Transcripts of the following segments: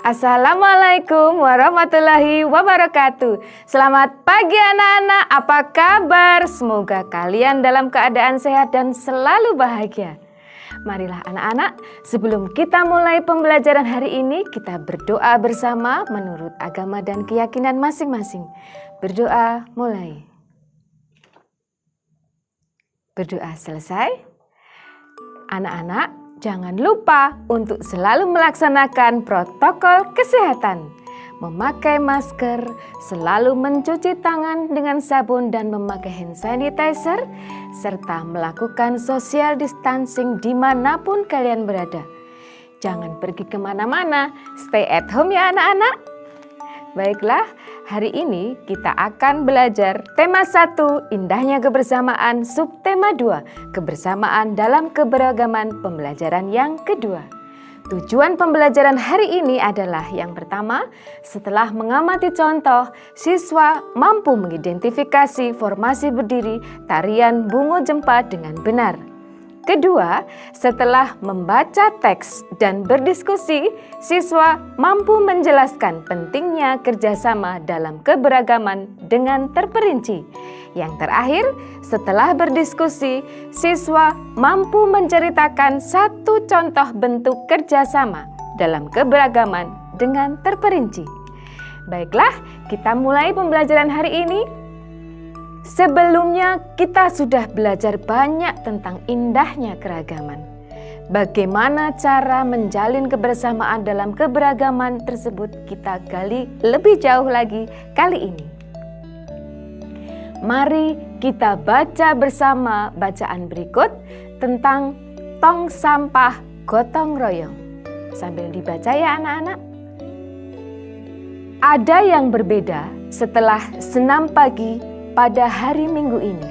Assalamualaikum warahmatullahi wabarakatuh. Selamat pagi anak-anak, apa kabar? Semoga kalian dalam keadaan sehat dan selalu bahagia. Marilah anak-anak, sebelum kita mulai pembelajaran hari ini, kita berdoa bersama menurut agama dan keyakinan masing-masing. Berdoa mulai. Berdoa selesai. Anak-anak, jangan lupa untuk selalu melaksanakan protokol kesehatan. Memakai masker, selalu mencuci tangan dengan sabun dan memakai hand sanitizer, serta melakukan social distancing dimanapun kalian berada. Jangan pergi kemana-mana, stay at home ya anak-anak. Baiklah, hari ini kita akan belajar tema 1, indahnya kebersamaan, subtema 2, kebersamaan dalam keberagaman, pembelajaran yang kedua. Tujuan pembelajaran hari ini adalah yang pertama, setelah mengamati contoh, siswa mampu mengidentifikasi formasi berdiri tarian Bungo Jempa dengan benar. Kedua, setelah membaca teks dan berdiskusi, siswa mampu menjelaskan pentingnya kerjasama dalam keberagaman dengan terperinci. Yang terakhir, setelah berdiskusi, siswa mampu menceritakan satu contoh bentuk kerjasama dalam keberagaman dengan terperinci. Baiklah, kita mulai pembelajaran hari ini. Sebelumnya kita sudah belajar banyak tentang indahnya keragaman. Bagaimana cara menjalin kebersamaan dalam keberagaman tersebut kita gali lebih jauh lagi kali ini. Mari kita baca bersama bacaan berikut tentang tong sampah gotong royong. Sambil dibaca ya anak-anak. Ada yang berbeda setelah senam pagi pada hari Minggu ini.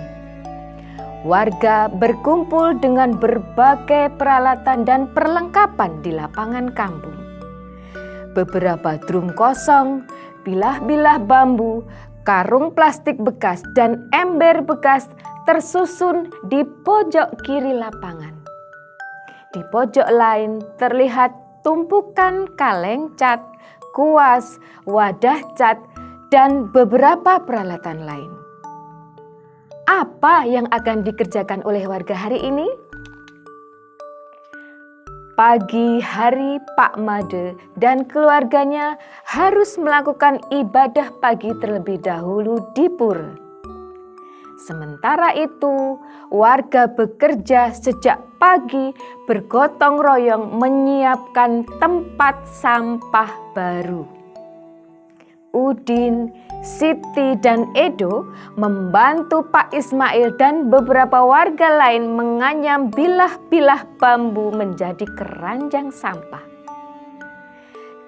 Warga berkumpul dengan berbagai peralatan dan perlengkapan di lapangan kampung. Beberapa drum kosong, bilah-bilah bambu, karung plastik bekas, dan ember bekas tersusun di pojok kiri lapangan. Di pojok lain terlihat tumpukan kaleng cat, kuas, wadah cat, dan beberapa peralatan lain. Apa yang akan dikerjakan oleh warga hari ini? Pagi hari Pak Made dan keluarganya harus melakukan ibadah pagi terlebih dahulu di pura. Sementara itu, warga bekerja sejak pagi bergotong royong menyiapkan tempat sampah baru. Udin, Siti, dan Edo membantu Pak Ismail dan beberapa warga lain menganyam bilah-bilah bambu menjadi keranjang sampah.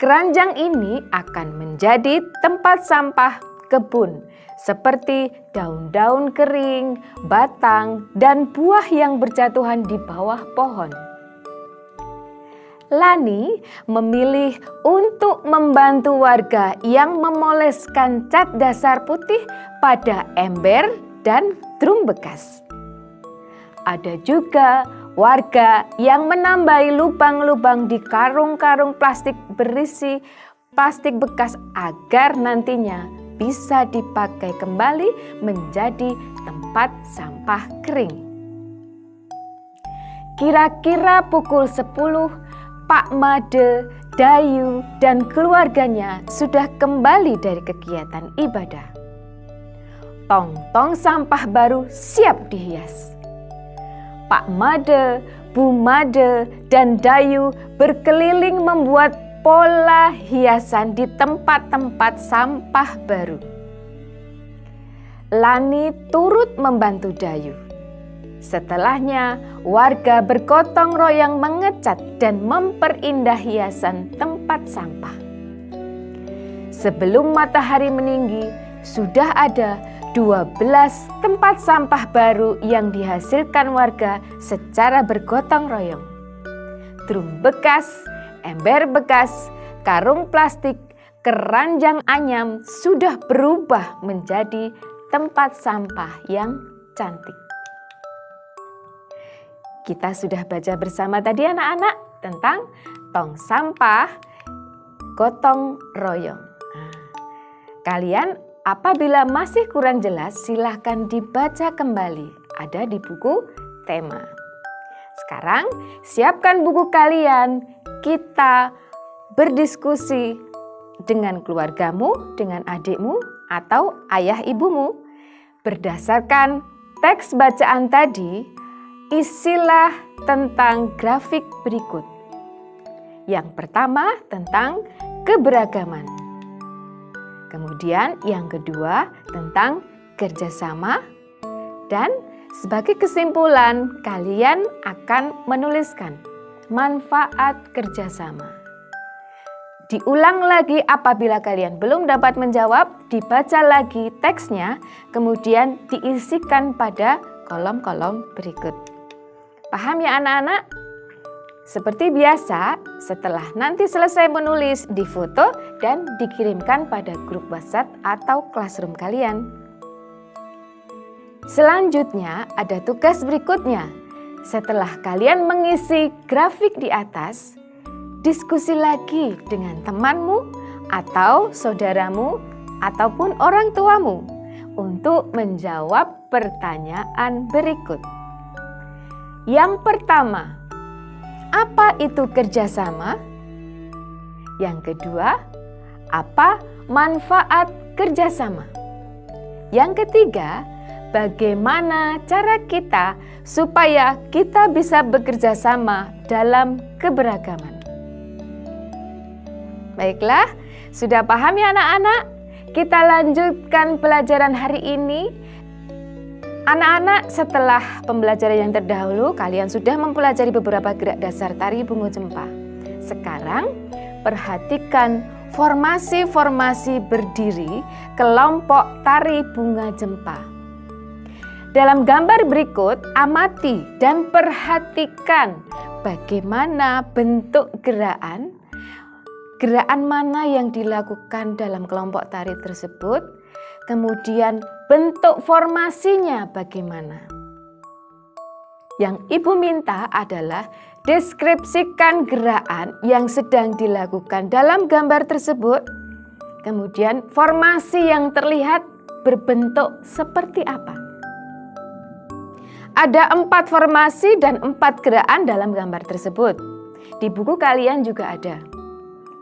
Keranjang ini akan menjadi tempat sampah kebun seperti daun-daun kering, batang, dan buah yang berjatuhan di bawah pohon. Lani memilih untuk membantu warga yang memoleskan cat dasar putih pada ember dan drum bekas. Ada juga warga yang menambahi lubang-lubang di karung-karung plastik berisi plastik bekas agar nantinya bisa dipakai kembali menjadi tempat sampah kering. Kira-kira pukul 10, Pak Made, Dayu, dan keluarganya sudah kembali dari kegiatan ibadah. Tong-tong sampah baru siap dihias. Pak Made, Bu Made, dan Dayu berkeliling membuat pola hiasan di tempat-tempat sampah baru. Lani turut membantu Dayu. Setelahnya, warga bergotong royong mengecat dan memperindah hiasan tempat sampah. Sebelum matahari meninggi, sudah ada 12 tempat sampah baru yang dihasilkan warga secara bergotong royong. Drum bekas, ember bekas, karung plastik, keranjang Anyam sudah berubah menjadi tempat sampah yang cantik. Kita sudah baca bersama tadi anak-anak tentang tong sampah, gotong royong. Kalian apabila masih kurang jelas silahkan dibaca kembali. Ada di buku tema. Sekarang siapkan buku kalian, kita berdiskusi dengan keluargamu, dengan adikmu atau ayah ibumu. Berdasarkan teks bacaan tadi, isilah tentang grafik berikut. Yang pertama tentang keberagaman. Kemudian yang kedua tentang kerjasama. Dan sebagai kesimpulan kalian akan menuliskan manfaat kerjasama. Diulang lagi apabila kalian belum dapat menjawab, dibaca lagi teksnya, kemudian diisikan pada kolom-kolom berikut. Paham ya anak-anak? Seperti biasa, setelah nanti selesai menulis, difoto dan dikirimkan pada grup WhatsApp atau classroom kalian. Selanjutnya ada tugas berikutnya. Setelah kalian mengisi grafik di atas, diskusi lagi dengan temanmu atau saudaramu ataupun orang tuamu untuk menjawab pertanyaan berikut. Yang pertama, apa itu kerjasama? Yang kedua, apa manfaat kerjasama? Yang ketiga, bagaimana cara kita supaya kita bisa bekerja sama dalam keberagaman? Baiklah, sudah paham ya anak-anak? Kita lanjutkan pelajaran hari ini. Anak-anak, setelah pembelajaran yang terdahulu, kalian sudah mempelajari beberapa gerak dasar tari bungo jempa. Sekarang, perhatikan formasi-formasi berdiri kelompok tari bunga jempa. Dalam gambar berikut, amati dan perhatikan bagaimana bentuk gerakan mana yang dilakukan dalam kelompok tari tersebut, kemudian bentuk formasinya bagaimana. Yang Ibu minta adalah deskripsikan gerakan yang sedang dilakukan dalam gambar tersebut, kemudian formasi yang terlihat berbentuk seperti apa. Ada 4 formasi dan 4 gerakan dalam gambar tersebut. Di buku kalian juga ada.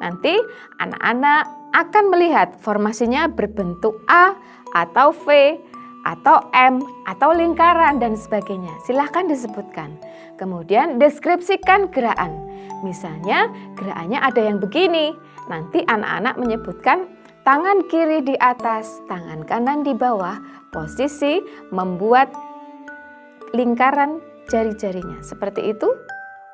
Nanti anak-anak akan melihat formasinya berbentuk A atau V atau M atau lingkaran dan sebagainya. Silahkan disebutkan. Kemudian deskripsikan gerakan. Misalnya gerakannya ada yang begini. Nanti anak-anak menyebutkan tangan kiri di atas, tangan kanan di bawah, posisi membuat lingkaran jari-jarinya. Seperti itu.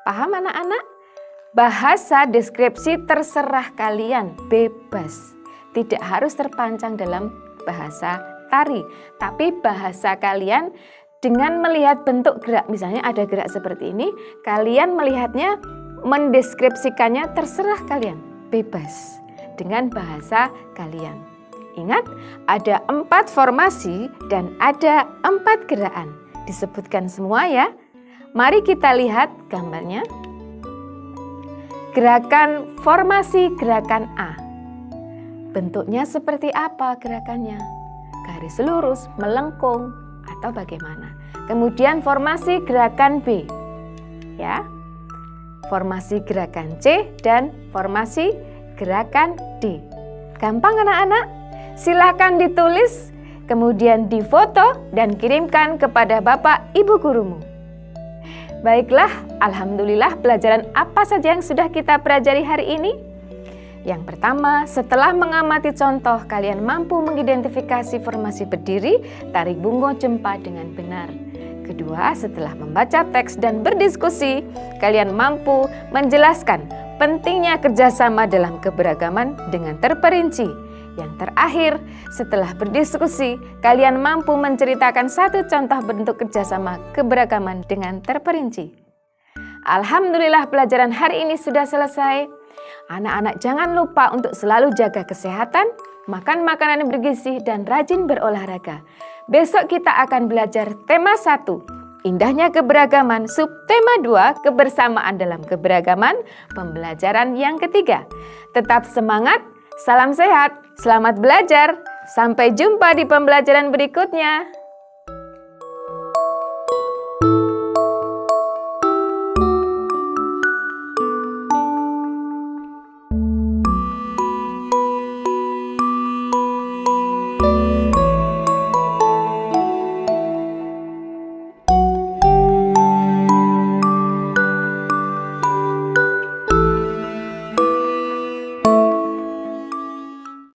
Paham anak-anak? Bahasa deskripsi terserah kalian, bebas. Tidak harus terpancang dalam bahasa tari. Tapi bahasa kalian dengan melihat bentuk gerak, misalnya ada gerak seperti ini, kalian melihatnya, mendeskripsikannya terserah kalian, bebas. Dengan bahasa kalian. Ingat, ada 4 formasi dan ada 4 gerakan. Disebutkan semua ya. Mari kita lihat gambarnya. Gerakan formasi gerakan A. Bentuknya seperti apa gerakannya? Garis lurus, melengkung, atau bagaimana? Kemudian formasi gerakan B. Ya. Formasi gerakan C dan formasi gerakan D. Gampang anak-anak? Silakan ditulis, kemudian difoto dan kirimkan kepada Bapak Ibu gurumu. Baiklah, alhamdulillah pelajaran apa saja yang sudah kita pelajari hari ini? Yang pertama, setelah mengamati contoh, kalian mampu mengidentifikasi formasi berdiri tari bungo jempa dengan benar. Kedua, setelah membaca teks dan berdiskusi, kalian mampu menjelaskan pentingnya kerjasama dalam keberagaman dengan terperinci. Yang terakhir, setelah berdiskusi, kalian mampu menceritakan satu contoh bentuk kerjasama keberagaman dengan terperinci. Alhamdulillah pelajaran hari ini sudah selesai. Anak-anak jangan lupa untuk selalu jaga kesehatan, makan makanan yang bergizi, dan rajin berolahraga. Besok kita akan belajar tema 1, indahnya keberagaman, subtema 2, kebersamaan dalam keberagaman, pembelajaran yang ketiga. Tetap semangat, salam sehat, selamat belajar, sampai jumpa di pembelajaran berikutnya.